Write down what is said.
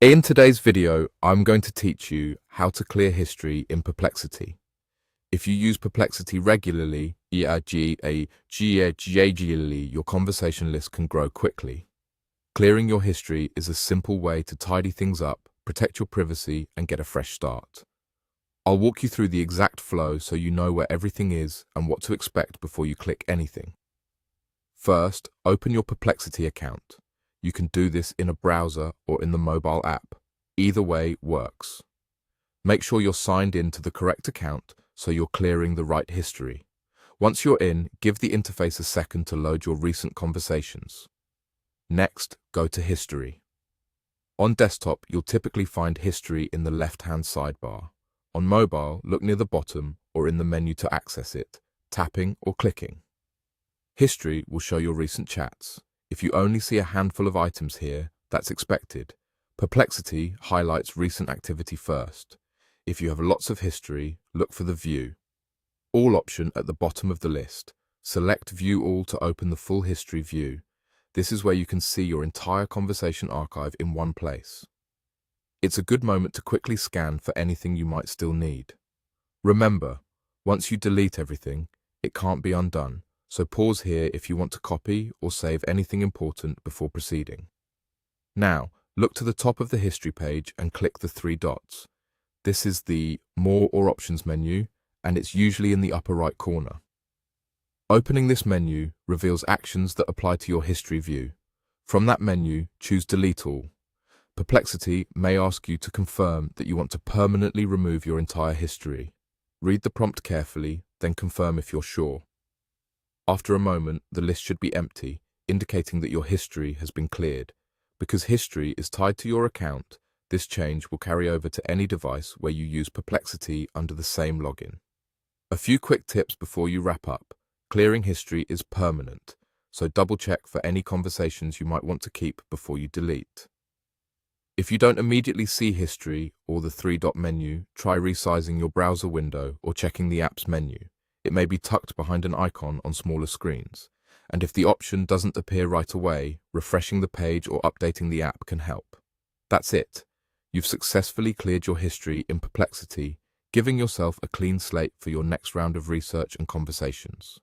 In today's video, I'm going to teach you how to clear history in Perplexity. If you use Perplexity regularly, your conversation list can grow quickly. Clearing your history is a simple way to tidy things up, protect your privacy, and get a fresh start. I'll walk you through the exact flow so you know where everything is and what to expect before you click anything. First, open your Perplexity account. You can do this in a browser or in the mobile app. Either way works. Make sure you're signed in to the correct account so you're clearing the right history. Once you're in, give the interface a second to load your recent conversations. Next, go to History. On desktop, you'll typically find History in the left-hand sidebar. On mobile, look near the bottom or in the menu to access it, tapping or clicking. History will show your recent chats. If you only see a handful of items here, that's expected. Perplexity highlights recent activity first. If you have lots of history, look for the View All option at the bottom of the list. Select View All to open the full history view. This is where you can see your entire conversation archive in one place. It's a good moment to quickly scan for anything you might still need. Remember, once you delete everything, it can't be undone. So pause here if you want to copy or save anything important before proceeding. Now, look to the top of the history page and click the three dots. This is the More or Options menu, and it's usually in the upper right corner. Opening this menu reveals actions that apply to your history view. From that menu, choose Delete All. Perplexity may ask you to confirm that you want to permanently remove your entire history. Read the prompt carefully, then confirm if you're sure. After a moment, the list should be empty, indicating that your history has been cleared. Because history is tied to your account, this change will carry over to any device where you use Perplexity under the same login. A few quick tips before you wrap up. Clearing history is permanent, so double-check for any conversations you might want to keep before you delete. If you don't immediately see history or the three-dot menu, try resizing your browser window or checking the app's menu. It may be tucked behind an icon on smaller screens. And if the option doesn't appear right away, refreshing the page or updating the app can help. That's it. You've successfully cleared your history in Perplexity, giving yourself a clean slate for your next round of research and conversations.